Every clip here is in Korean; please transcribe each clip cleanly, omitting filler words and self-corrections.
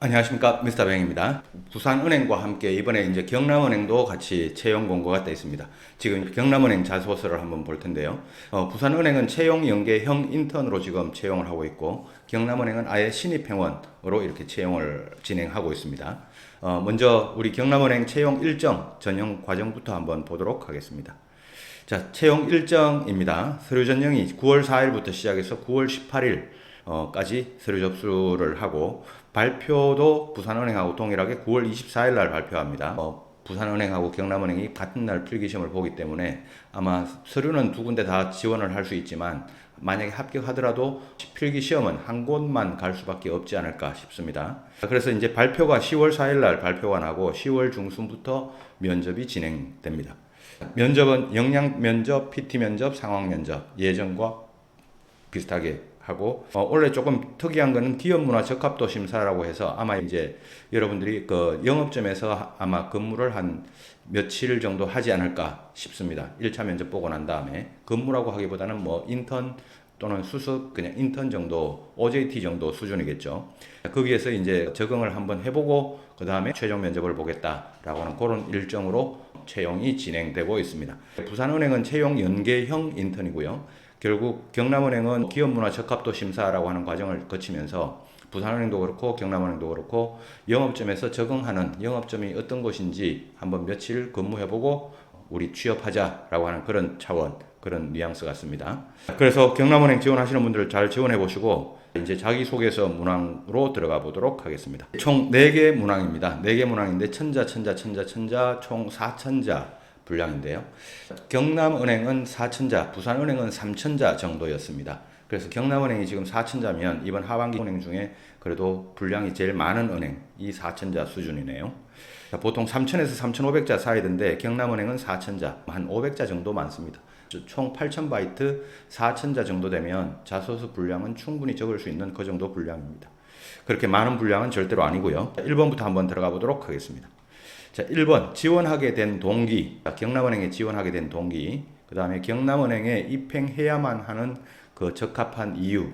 안녕하십니까, 미스터 뱅입니다. 부산은행과 함께 이번에 이제 경남은행도 같이 채용 공고가 돼 있습니다. 지금 경남은행 자소서를 한번 볼 텐데요. 부산은행은 채용 연계형 인턴으로 지금 채용을 하고 있고, 경남은행은 아예 신입행원으로 이렇게 채용을 진행하고 있습니다. 먼저 우리 경남은행 채용 일정 전형 과정부터 한번 보도록 하겠습니다. 자, 채용 일정입니다. 서류 전형이 9월 4일부터 시작해서 9월 18일 까지 서류 접수를 하고, 발표도 부산은행하고 동일하게 9월 24일 날 발표합니다. 부산은행하고 경남은행이 같은 날 필기시험을 보기 때문에 아마 서류는 두 군데 다 지원을 할 수 있지만, 만약에 합격하더라도 필기시험은 한 곳만 갈 수밖에 없지 않을까 싶습니다. 그래서 이제 발표가 10월 4일 날 발표가 나고 10월 중순부터 면접이 진행됩니다. 면접은 역량 면접, PT 면접, 상황 면접, 예전과 비슷하게 하고, 원래 조금 특이한 거는 기업 문화 적합도 심사라고 해서 아마 이제 여러분들이 그 영업점에서 아마 근무를 한 며칠 정도 하지 않을까 싶습니다. 1차 면접 보고 난 다음에 근무라고 하기보다는 뭐 인턴 또는 수습, 그냥 인턴 정도, OJT 정도 수준이겠죠. 거기에서 이제 적응을 한번 해보고 그 다음에 최종 면접을 보겠다라고 하는 그런 일정으로 채용이 진행되고 있습니다. 부산은행은 채용 연계형 인턴이고요. 결국 경남은행은 기업문화 적합도 심사라고 하는 과정을 거치면서 부산은행도 그렇고 경남은행도 그렇고 영업점에서 적응하는, 영업점이 어떤 곳인지 한번 며칠 근무해보고 우리 취업하자라고 하는 그런 차원, 그런 뉘앙스 같습니다. 그래서 경남은행 지원하시는 분들 잘 지원해 보시고 이제 자기소개서 문항으로 들어가 보도록 하겠습니다. 총 4개 문항입니다. 4개 문항인데 천자 총 4천자 분량인데요. 경남은행은 4천자, 부산은행은 3천자 정도였습니다. 그래서 경남은행이 지금 4천자면 이번 하반기 은행 중에 그래도 분량이 제일 많은 은행이 4천자 수준이네요. 보통 3천에서 3,500자 사이던데 경남은행은 4천자, 한 500자 정도 많습니다. 총 8,000바이트 4천자 정도 되면 자소서 분량은 충분히 적을 수 있는 그 정도 분량입니다. 그렇게 많은 분량은 절대로 아니고요. 1번부터 한번 들어가 보도록 하겠습니다. 자, 1번 지원하게 된 동기, 경남은행에 지원하게 된 동기, 그 다음에 경남은행에 입행해야만 하는 그 적합한 이유.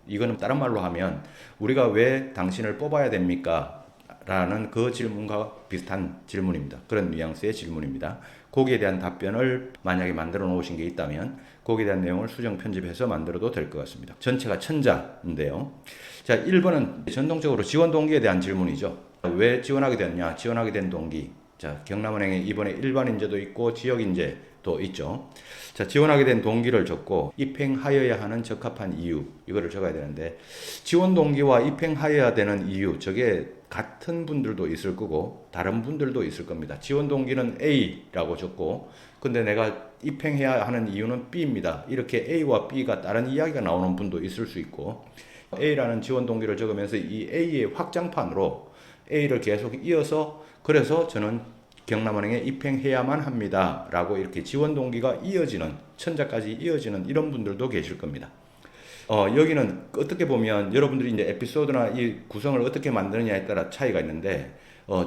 이거는 다른 말로 하면 우리가 왜 당신을 뽑아야 됩니까? 라는 그 질문과 비슷한 질문입니다. 그런 뉘앙스의 질문입니다. 거기에 대한 답변을 만약에 만들어 놓으신 게 있다면 거기에 대한 내용을 수정 편집해서 만들어도 될 것 같습니다. 전체가 천자인데요. 자, 1번은 전통적으로 지원 동기에 대한 질문이죠. 왜 지원하게 됐냐? 지원하게 된 동기. 자, 경남은행에 이번에 일반 인재도 있고 지역 인재도 있죠. 자, 지원하게 된 동기를 적고 입행하여야 하는 적합한 이유, 이거를 적어야 되는데, 지원 동기와 입행하여야 되는 이유, 저게 같은 분들도 있을 거고 다른 분들도 있을 겁니다. 지원 동기는 A라고 적고, 근데 내가 입행해야 하는 이유는 B입니다. 이렇게 A와 B가 다른 이야기가 나오는 분도 있을 수 있고, A라는 지원 동기를 적으면서 이 A의 확장판으로 A를 계속 이어서, 그래서 저는 경남은행에 입행해야만 합니다 라고 이렇게 지원 동기가 이어지는, 천자까지 이어지는 이런 분들도 계실 겁니다. 여기는 어떻게 보면 여러분들이 이제 에피소드나 이 구성을 어떻게 만드느냐에 따라 차이가 있는데,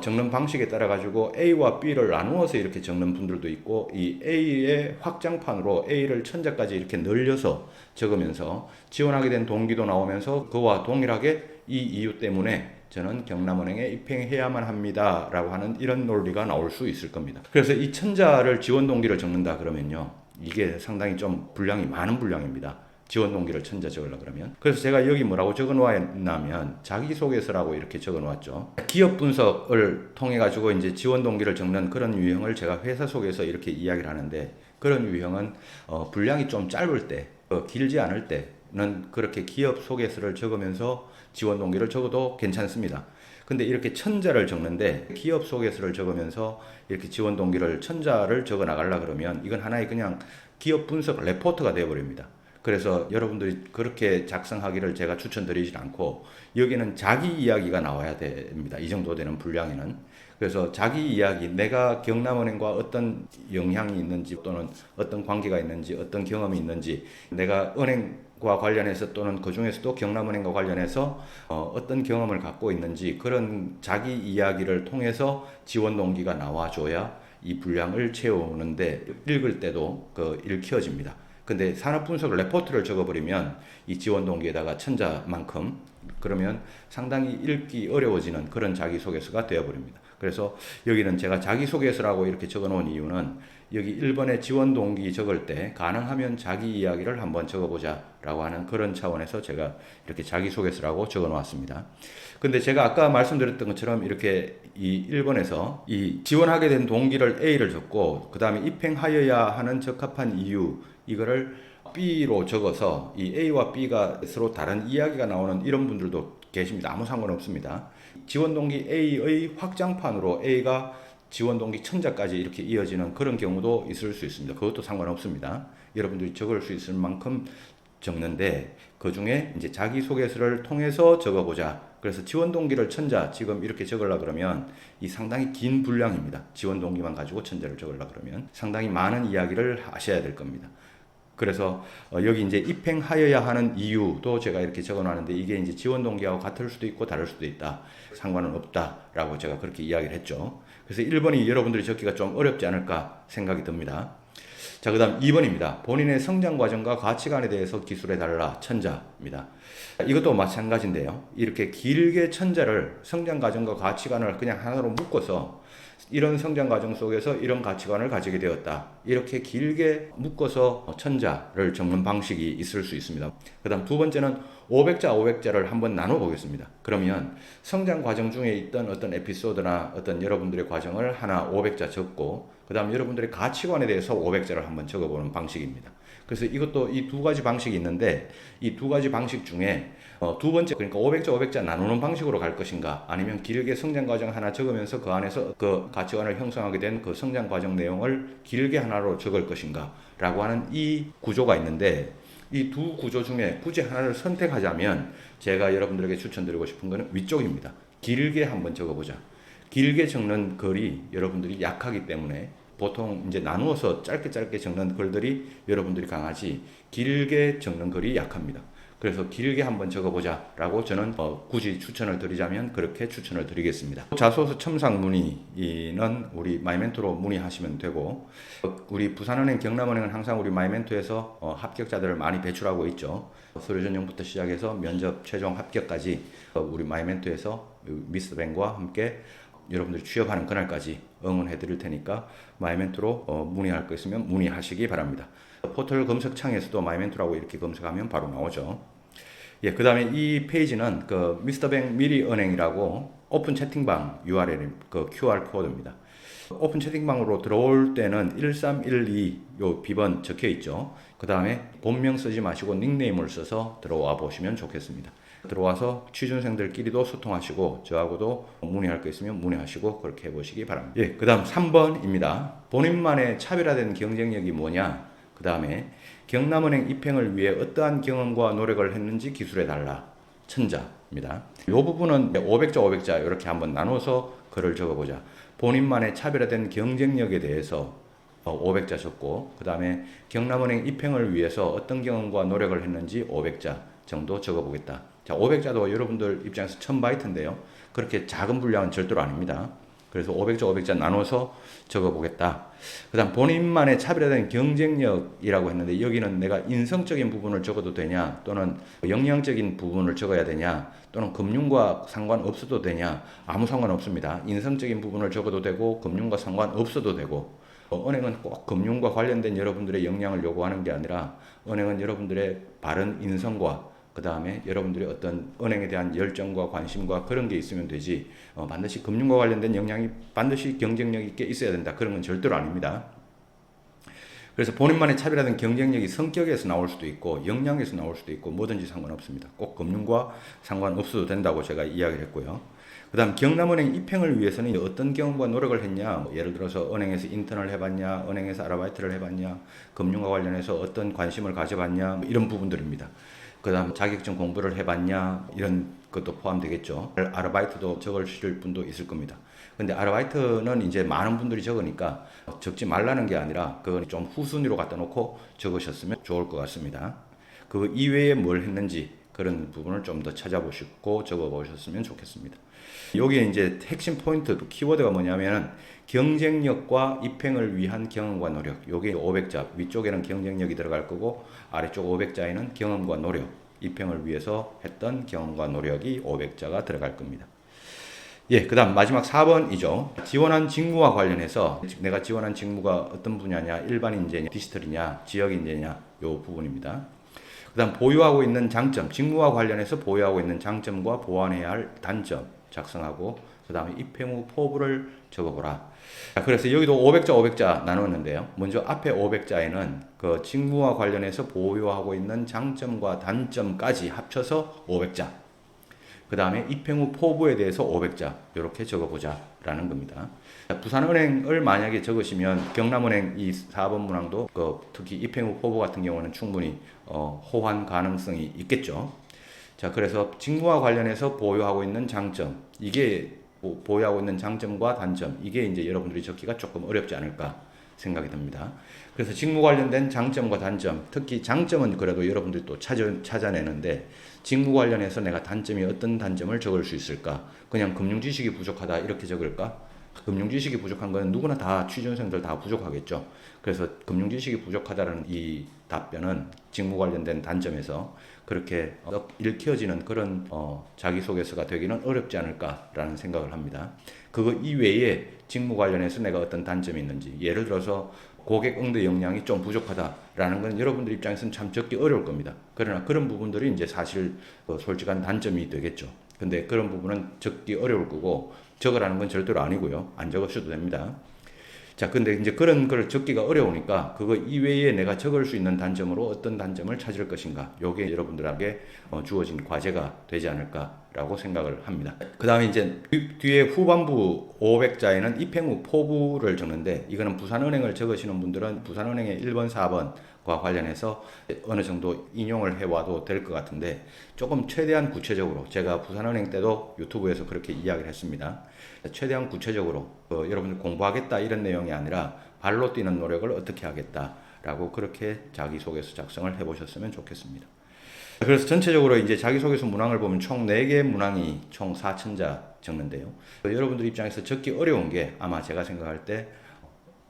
적는 방식에 따라 가지고 A와 B를 나누어서 이렇게 적는 분들도 있고, 이 A의 확장판으로 A를 천자까지 이렇게 늘려서 적으면서 지원하게 된 동기도 나오면서 그와 동일하게 이 이유 때문에 저는 경남은행에 입행해야만 합니다 라고 하는 이런 논리가 나올 수 있을 겁니다. 그래서 이 천자를 지원 동기를 적는다 그러면요, 이게 상당히 좀 분량이 많은 분량입니다. 지원 동기를 천자 적으려고 그러면. 그래서 제가 여기 뭐라고 적어 놓았냐면 자기소개서라고 이렇게 적어 놓았죠. 기업 분석을 통해 가지고 이제 지원 동기를 적는 그런 유형을 제가 회사 속에서 이렇게 이야기를 하는데, 그런 유형은 분량이 좀 짧을 때, 길지 않을 때는 그렇게 기업 소개서를 적으면서 지원 동기를 적어도 괜찮습니다. 근데 이렇게 천자를 적는데 기업 소개서를 적으면서 이렇게 지원 동기를 천자를 적어 나가려 그러면 이건 하나의 그냥 기업 분석 레포트가 되어 버립니다. 그래서 여러분들이 그렇게 작성하기를 제가 추천드리진 않고, 여기는 자기 이야기가 나와야 됩니다. 이 정도 되는 분량에는. 그래서 자기 이야기, 내가 경남은행과 어떤 영향이 있는지 또는 어떤 관계가 있는지 어떤 경험이 있는지, 내가 은행과 관련해서 또는 그 중에서도 경남은행과 관련해서 어떤 경험을 갖고 있는지, 그런 자기 이야기를 통해서 지원 동기가 나와줘야 이 분량을 채우는데 읽을 때도 읽혀집니다. 근데 산업분석 레포트를 적어버리면 이 지원 동기에다가 천자만큼 그러면 상당히 읽기 어려워지는 그런 자기소개서가 되어버립니다. 그래서 여기는 제가 자기소개서라고 이렇게 적어 놓은 이유는 여기 1번에 지원 동기 적을 때 가능하면 자기 이야기를 한번 적어보자 라고 하는 그런 차원에서 제가 이렇게 자기소개서라고 적어 놓았습니다. 근데 제가 아까 말씀드렸던 것처럼 이렇게 이 1번에서 이 지원하게 된 동기를 A를 적고 그 다음에 입행하여야 하는 적합한 이유 이거를 B로 적어서 이 A와 B가 서로 다른 이야기가 나오는 이런 분들도 계십니다. 아무 상관없습니다. 지원 동기 A의 확장판으로 A가 지원 동기 천자까지 이렇게 이어지는 그런 경우도 있을 수 있습니다. 그것도 상관없습니다. 여러분들이 적을 수 있을 만큼 적는데 그 중에 이제 자기소개서를 통해서 적어보자. 그래서 지원 동기를 천자 지금 이렇게 적으려 그러면 이 상당히 긴 분량입니다. 지원 동기만 가지고 천자를 적으려 그러면 상당히 많은 이야기를 하셔야 될 겁니다. 그래서 여기 이제 입행하여야 하는 이유도 제가 이렇게 적어놨는데 이게 이제 지원 동기하고 같을 수도 있고 다를 수도 있다. 상관은 없다라고 제가 그렇게 이야기를 했죠. 그래서 1번이 여러분들이 적기가 좀 어렵지 않을까 생각이 듭니다. 자, 그 다음 2번입니다. 본인의 성장 과정과 가치관에 대해서 기술해달라. 천자입니다. 이것도 마찬가지인데요. 이렇게 길게 천자를 성장 과정과 가치관을 그냥 하나로 묶어서 이런 성장 과정 속에서 이런 가치관을 가지게 되었다. 이렇게 길게 묶어서 천자를 적는 방식이 있을 수 있습니다. 그 다음 두 번째는 500자, 500자를 한번 나눠 보겠습니다. 그러면 성장 과정 중에 있던 어떤 에피소드나 어떤 여러분들의 과정을 하나 500자 적고 그 다음 여러분들의 가치관에 대해서 500자를 한번 적어보는 방식입니다. 그래서 이것도 이 두 가지 방식이 있는데 이 두 가지 방식 중에 두 번째 그러니까 500자 500자 나누는 방식으로 갈 것인가 아니면 길게 성장 과정 하나 적으면서 그 안에서 그 가치관을 형성하게 된 그 성장 과정 내용을 길게 하나로 적을 것인가 라고 하는 이 구조가 있는데 이 두 구조 중에 굳이 하나를 선택하자면 제가 여러분들에게 추천드리고 싶은 것은 위쪽입니다. 길게 한번 적어보자. 길게 적는 글이 여러분들이 약하기 때문에 보통 이제 나누어서 짧게 적는 글들이 여러분들이 강하지 길게 적는 글이 약합니다. 그래서 길게 한번 적어보자 라고 저는 굳이 추천을 드리자면 그렇게 추천을 드리겠습니다. 자소서 첨삭 문의는 우리 마이멘토로 문의하시면 되고 우리 부산은행 경남은행은 항상 우리 마이멘토에서 합격자들을 많이 배출하고 있죠. 서류 전형부터 시작해서 면접 최종 합격까지 우리 마이멘토에서 미스터뱅과 함께 여러분들이 취업하는 그날까지 응원해 드릴 테니까 마이멘토로 문의할 거 있으면 문의하시기 바랍니다. 포털 검색창에서도 마이멘토라고 이렇게 검색하면 바로 나오죠. 예, 그 다음에 이 페이지는 그 미스터뱅 미리은행이라고 오픈 채팅방 URL 그 QR 코드입니다. 오픈 채팅방으로 들어올 때는 1312 요 비번 적혀 있죠. 그 다음에 본명 쓰지 마시고 닉네임을 써서 들어와 보시면 좋겠습니다. 들어와서 취준생들끼리도 소통하시고 저하고도 문의할 거 있으면 문의하시고 그렇게 해보시기 바랍니다. 예, 그 다음 3번입니다. 본인만의 차별화된 경쟁력이 뭐냐? 그 다음에 경남은행 입행을 위해 어떠한 경험과 노력을 했는지 기술해달라. 천자입니다. 이 부분은 500자 500자 이렇게 한번 나눠서 글을 적어보자. 본인만의 차별화된 경쟁력에 대해서 500자 적고 그 다음에 경남은행 입행을 위해서 어떤 경험과 노력을 했는지 500자 정도 적어보겠다. 자, 500자도 여러분들 입장에서 1000바이트인데요. 그렇게 작은 분량은 절대로 아닙니다. 그래서 500자 500자 나눠서 적어보겠다. 그 다음 본인만의 차별화된 경쟁력이라고 했는데 여기는 내가 인성적인 부분을 적어도 되냐 또는 역량적인 부분을 적어야 되냐 또는 금융과 상관없어도 되냐 아무 상관없습니다. 인성적인 부분을 적어도 되고 금융과 상관없어도 되고 은행은 꼭 금융과 관련된 여러분들의 역량을 요구하는 게 아니라 은행은 여러분들의 바른 인성과 그 다음에 여러분들의 어떤 은행에 대한 열정과 관심과 그런 게 있으면 되지 반드시 금융과 관련된 역량이 반드시 경쟁력 있게 있어야 된다. 그런 건 절대로 아닙니다. 그래서 본인만의 차별화된 경쟁력이 성격에서 나올 수도 있고 역량에서 나올 수도 있고 뭐든지 상관없습니다. 꼭 금융과 상관없어도 된다고 제가 이야기를 했고요. 그 다음 경남은행 입행을 위해서는 어떤 경험과 노력을 했냐 예를 들어서 은행에서 인턴을 해봤냐 은행에서 아르바이트를 해봤냐 금융과 관련해서 어떤 관심을 가져봤냐 이런 부분들입니다. 그 다음 자격증 공부를 해봤냐 이런 것도 포함되겠죠. 아르바이트도 적으실 분도 있을 겁니다. 근데 아르바이트는 이제 많은 분들이 적으니까 적지 말라는 게 아니라 그건 좀 후순위로 갖다 놓고 적으셨으면 좋을 것 같습니다. 그 이외에 뭘 했는지 그런 부분을 좀 더 찾아보시고 적어보셨으면 좋겠습니다. 여기에 이제 핵심 포인트, 키워드가 뭐냐면 경쟁력과 입행을 위한 경험과 노력. 여기 500자, 위쪽에는 경쟁력이 들어갈 거고 아래쪽 500자에는 경험과 노력. 입행을 위해서 했던 경험과 노력이 500자가 들어갈 겁니다. 예, 그 다음 마지막 4번이죠. 지원한 직무와 관련해서 내가 지원한 직무가 어떤 분야냐, 일반 인재냐, 디지털이냐, 지역 인재냐, 요 부분입니다. 그 다음 보유하고 있는 장점, 직무와 관련해서 보유하고 있는 장점과 보완해야 할 단점 작성하고 그 다음에 입행 후 포부를 적어보라. 자, 그래서 여기도 500자 500자 나눴는데요. 먼저 앞에 500자에는 그 직무와 관련해서 보유하고 있는 장점과 단점까지 합쳐서 500자. 그 다음에 입행 후 포부에 대해서 500자 이렇게 적어보자 라는 겁니다. 부산은행을 만약에 적으시면 경남은행 이 4번 문항도 특히 입행 후 포부 같은 경우는 충분히 호환 가능성이 있겠죠. 자, 그래서 직무와 관련해서 보유하고 있는 장점, 이게 보유하고 있는 장점과 단점, 이게 이제 여러분들이 적기가 조금 어렵지 않을까 생각이 듭니다. 그래서 직무 관련된 장점과 단점, 특히 장점은 그래도 여러분들이 또 찾아내는데 직무 관련해서 내가 단점이 어떤 단점을 적을 수 있을까? 그냥 금융 지식이 부족하다 이렇게 적을까? 금융 지식이 부족한 건 누구나 다 취준생들 다 부족하겠죠. 그래서 금융 지식이 부족하다는 이 답변은 직무 관련된 단점에서 그렇게 읽혀지는 그런 자기소개서가 되기는 어렵지 않을까라는 생각을 합니다. 그거 이외에 직무 관련해서 내가 어떤 단점이 있는지, 예를 들어서 고객 응대 역량이 좀 부족하다라는 건 여러분들 입장에서는 참 적기 어려울 겁니다. 그러나 그런 부분들이 이제 사실 솔직한 단점이 되겠죠. 근데 그런 부분은 적기 어려울 거고 적으라는 건 절대로 아니고요. 안 적으셔도 됩니다. 자, 근데 이제 그런 걸 적기가 어려우니까 그거 이외에 내가 적을 수 있는 단점으로 어떤 단점을 찾을 것인가. 요게 여러분들에게 주어진 과제가 되지 않을까라고 생각을 합니다. 그 다음에 이제 뒤에 후반부 500자에는 입행 후 포부를 적는데 이거는 부산은행을 적으시는 분들은 부산은행의 1번, 4번과 관련해서 어느 정도 인용을 해와도 될 것 같은데 조금 최대한 구체적으로 제가 부산은행 때도 유튜브에서 그렇게 이야기를 했습니다. 최대한 구체적으로 여러분들 공부하겠다 이런 내용이 아니라 발로 뛰는 노력을 어떻게 하겠다라고 그렇게 자기소개서 작성을 해보셨으면 좋겠습니다. 그래서 전체적으로 이제 자기소개서 문항을 보면 총 4개 문항이 총 4,000자 적는데요. 여러분들 입장에서 적기 어려운 게 아마 제가 생각할 때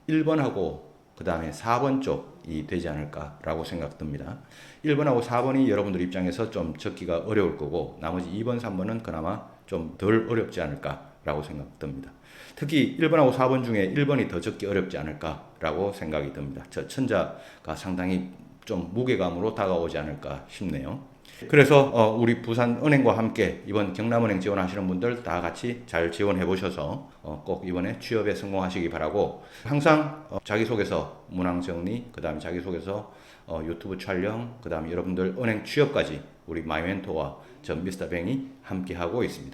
1번하고 그 다음에 4번 쪽이 되지 않을까라고 생각됩니다. 1번하고 4번이 여러분들 입장에서 좀 적기가 어려울 거고 나머지 2번, 3번은 그나마 좀 덜 어렵지 않을까라고 생각됩니다. 특히 1번하고 4번 중에 1번이 더 적기 어렵지 않을까라고 생각이 듭니다. 저 천자가 상당히 좀 무게감으로 다가오지 않을까 싶네요. 그래서 우리 부산은행과 함께 이번 경남은행 지원하시는 분들 다 같이 잘 지원해 보셔서 꼭 이번에 취업에 성공하시기 바라고 항상 자기소개서 문항 정리, 그 다음에 자기소개서 유튜브 촬영, 그 다음에 여러분들 은행 취업까지 우리 마이멘토와 저 미스터 뱅이 함께 하고 있습니다.